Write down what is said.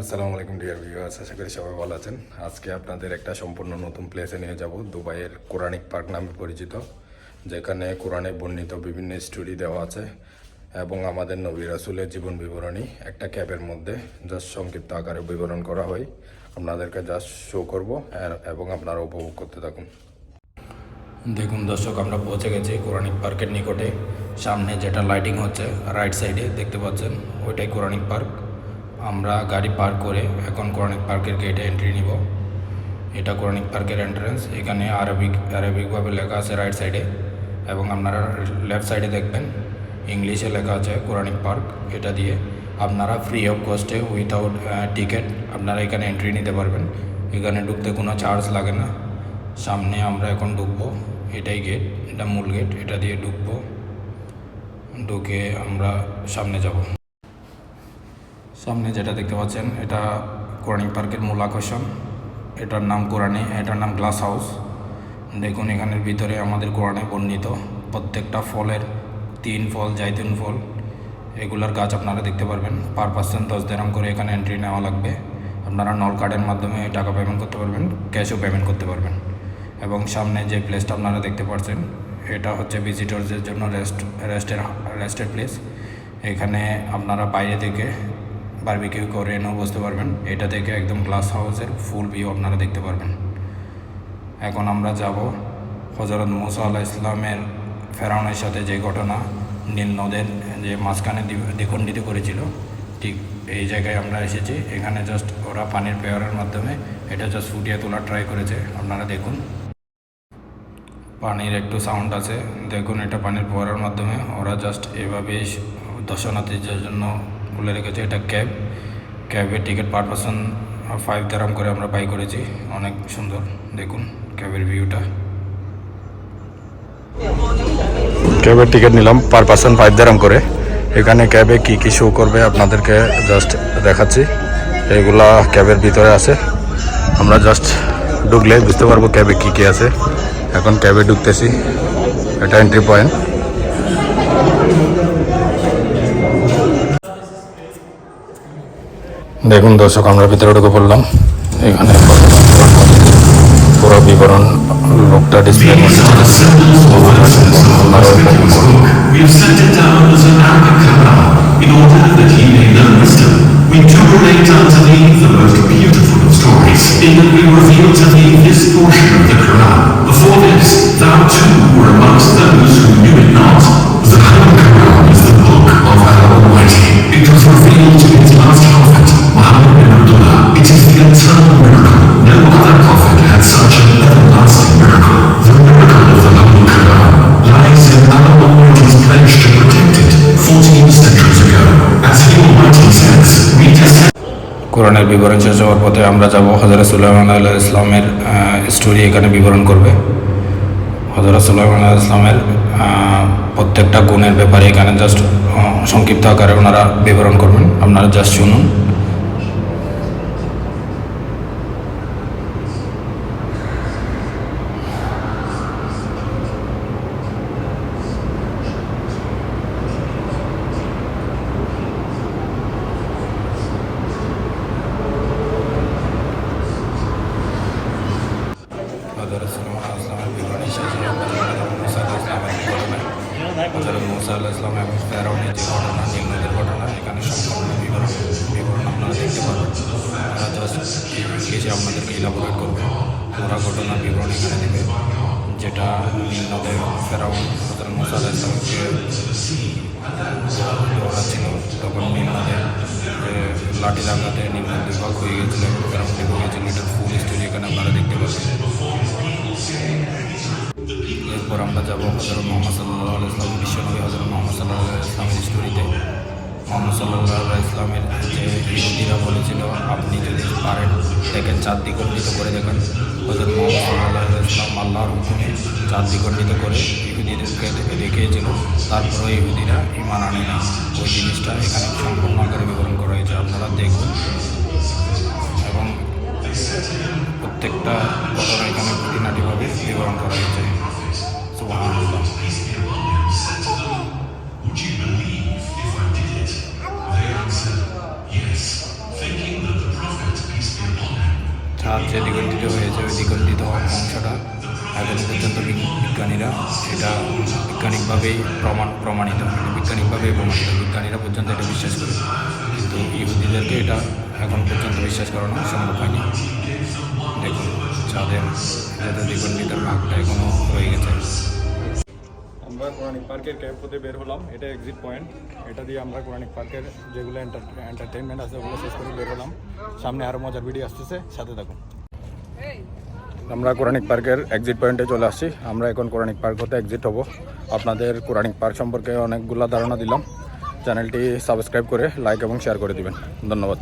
আসসালামু আলাইকুম dear viewers, আশা করি সবাই ভালো আছেন। আজকে আপনাদের একটা সম্পূর্ণ নতুন প্লেসে নিয়ে যাব, দুবাইয়ের কোরআনিক পার্ক নামে পরিচিত, যেখানে কোরআনে বর্ণিত বিভিন্ন স্টোরি দেওয়া আছে এবং আমাদের নবী রাসূলের জীবন বিবরণী একটা ক্যাবের মধ্যে জাস্ট সংক্ষিপ্ত আকারে বিবরণ করা হয়। আপনাদেরকে জাস্ট শো করব এবং আপনারা উপভোগ করতে থাকুন। দেখুন দর্শক, আমরা পৌঁছে গেছি কোরআনিক পার্কের নিকটে। সামনে যেটা লাইটিং হচ্ছে রাইট সাইডে দেখতে পাচ্ছেন, ওইটাই কোরআনিক পার্ক। আমরা গাড়ি পার্ক করে এখন কোরআনিক পার্কের গেটে এন্ট্রি নিব। এটা কোরআনিক পার্কের এন্ট্রেন্স। এখানে আরবিকভাবে লেখা আছে রাইট সাইডে, এবং আপনারা লেফট সাইডে দেখবেন ইংলিশে লেখা আছে কোরআনিক পার্ক। এটা দিয়ে আপনারা ফ্রি অফ কস্টে উইথাউট টিকিট আপনারা এখানে এন্ট্রি নিতে পারবেন। এখানে ঢুকতে কোনো চার্জ লাগে না। সামনে আমরা এখন ঢুকবো, এটাই গেট, এটা মূল গেট। এটা দিয়ে ঢুকবো, ঢুকে আমরা সামনে যাব। সামনে যেটা দেখতে পাচ্ছেন এটা কোরআনিক পার্কের মূল আকর্ষণ। এটার নাম গ্লাস হাউস। দেখুন এখানের ভিতরে আমাদের কোরআনে বর্ণিত প্রত্যেকটা ফলের 3 ফল, জাইতুন ফল, এগুলার গাছ আপনারা দেখতে পারবেন। পার পার্সন 10 দিরহাম করে এখানে এন্ট্রি নেওয়া লাগবে। আপনারা নল কার্ডের মাধ্যমে টাকা পেমেন্ট করতে পারবেন, ক্যাশও পেমেন্ট করতে পারবেন। এবং সামনে যে প্লেসটা আপনারা দেখতে পাচ্ছেন এটা হচ্ছে ভিজিটরদের জন্য রেস্টের প্লেস। এখানে আপনারা বাইরে থেকে বারবিকিউ করে এনেও বসতে পারবেন। এটা থেকে একদম গ্লাস হাউসের ফুল ভিউ আপনারা দেখতে পারবেন। এখন আমরা যাব হযরত মুসা আলাইহিস সালামের ফেরাউনের সাথে যে ঘটনা, নীল নদের যে মাঝখানে দ্বিখণ্ডিত করেছিল, ঠিক এই জায়গায় আমরা এসেছি। এখানে জাস্ট ওরা পানির পেয়ারের মাধ্যমে এটা জাস্ট ফুটিয়ে তোলার ট্রাই করেছে। আপনারা দেখুন, পানির একটু সাউন্ড আছে, দেখুন এটা পানির ফোয়ারার মাধ্যমে ওরা জাস্ট এভাবে দর্শনার্থীদের জন্য খুলে রেখেছে। এটা ক্যাবের টিকিট পার পার্সন 5 দিরহাম করে আমরা বাই করেছি। অনেক সুন্দর, দেখুন ক্যাবের ভিউটা। ক্যাবের টিকিট নিলাম পার পার্সন 5 দিরহাম করে। এখানে ক্যাবে কি কি শো করবে আপনাদেরকে জাস্ট দেখাচ্ছি। এগুলা ক্যাবের ভিতরে আছে, আমরা জাস্ট ঢুকলে বুঝতে পারবো ক্যাবে কি কি আছে। এখন ক্যাবে ঢুকতেছি, এটা এন্ট্রি পয়েন্ট। দেখুন দর্শক, আমরা ভিতরে ঢুকে পড়লাম। এখানে পুরো বিবরণ লোকটা display We do relate unto thee the most beautiful of stories, in that we reveal to thee this portion of the Quran. Before this, thou too were amongst those who knew it not. The Quran is the book of our Almighty. It was revealed to his last prophet, Muhammad bin Abdullah. It is the eternal miracle. No other prophet had such an everlasting miracle. The miracle of the Holy Quran lies in our Almighty's pledge to protect it 14 centuries ago. As the Almighty says, কোরআনের বিবরণ শেষ হওয়ার পথে আমরা যাব হযরত সুলাইমান আলাইহিস সালামের story এখানে বিবরণ করবে। হযরত সুলাইমান আলাইহিস সালামের প্রত্যেকটা গুণের ব্যাপারে এখানে জাস্ট সংক্ষিপ্ত আকারে ওনারা বিবরণ করবেন, আপনারা জাস্ট শুনুন। হযরত মুসা আলাইহিস সালাম এবং ফেরাউনের যে ঘটনা, নীল নদের ঘটনা, এখানে সম্পূর্ণ বিবরণ আপনারা দেখতে পাবেন। তারা জাস্ট ইংলিশে আপনাদেরকে ইলাবোরেট করবে, পুরো ঘটনার বিবরণ এখানে দেবে। যেটা নীল নদে ফেরাউন হযরত মুসা আলাইহিস সালামকে দৌড়াচ্ছিল, তখন নীল নদে লাঠি লাগাতে নীল নদ বিভাগ হয়ে গিয়েছিল এবং ফেরাউন ডুবে গিয়েছিল। এটার ফুল স্টোরি এখানে আপনারা দেখতে পাবেন। এরপর আমরা যাবো হযরত মুহাম্মদ সাল্লাল্লাহু আলাইহি ওয়াসাল্লাম, বিশ্বনবী হযরত মুহাম্মদ সাল্লাল্লাহু আলাইহি ওয়াসাল্লামের স্টোরিতে। মুহাম্মদ সাল্লাল্লাহু আলাইহি ওয়াসাল্লামের যে ইহুদিরা বলেছিল, আপনি যদি পারেন দেখেন চাঁদ দ্বিখণ্ডিত করে দেখেন। হযরত মুহাম্মদ সাল্লাল্লাহু আলাইহি ওয়াসাল্লাম আল্লাহর হুকুমে চাঁদ দ্বিখণ্ডিত করে ইহুদিদেরকে দেখিয়েছিল, তারপরে ইহুদিরা ঈমান আনে না। ওই জিনিসটা এখানে সম্পূর্ণ আকারে বিবরণ করা হয়েছে, আপনারা দেখুন। এবং প্রত্যেকটা ঘটনা এখানে খুঁটিনাটিভাবে বিবরণ করা হয়েছে। সুবহানাল্লাহ। Would you believe if I did it? I answer, yes. Thinking that the যে দ্বিগন্ডিত হয়েছে ওই দ্বিগন্ডিত অংশটা এখনও পর্যন্ত বিজ্ঞানীরা এটা বৈজ্ঞানিকভাবেই প্রমাণিত বিজ্ঞানীরা পর্যন্ত এটা বিশ্বাস করে, কিন্তু ইহুদিদেরকে এটা এখন পর্যন্ত বিশ্বাস করানো সম্ভব হয়নি। দেখুন চাঁদের যাতে দ্বিগন্ডিত ভাগটা এখনও রয়ে গেছে। আমরা কোরআনিক পার্কের ক্যাম্প হতে বের হলাম, এটা এক্সিট পয়েন্ট। এটা দিয়ে আমরা কোরআনিক পার্কের যেগুলো এন্টারটেনমেন্ট আছে ওগুলো শেষ করে বের হলাম। সামনে আরও মজার ভিডিও আসতেছে, সাথে থাকুন। আমরা কোরআনিক পার্কের এক্সিট পয়েন্টে চলে আসছি। আমরা এখন কোরআনিক পার্ক হতে এক্সিট হব। আপনাদের কোরআনিক পার্ক সম্পর্কে অনেকগুলো ধারণা দিলাম। চ্যানেলটি সাবস্ক্রাইব করে লাইক এবং শেয়ার করে দিবেন। ধন্যবাদ।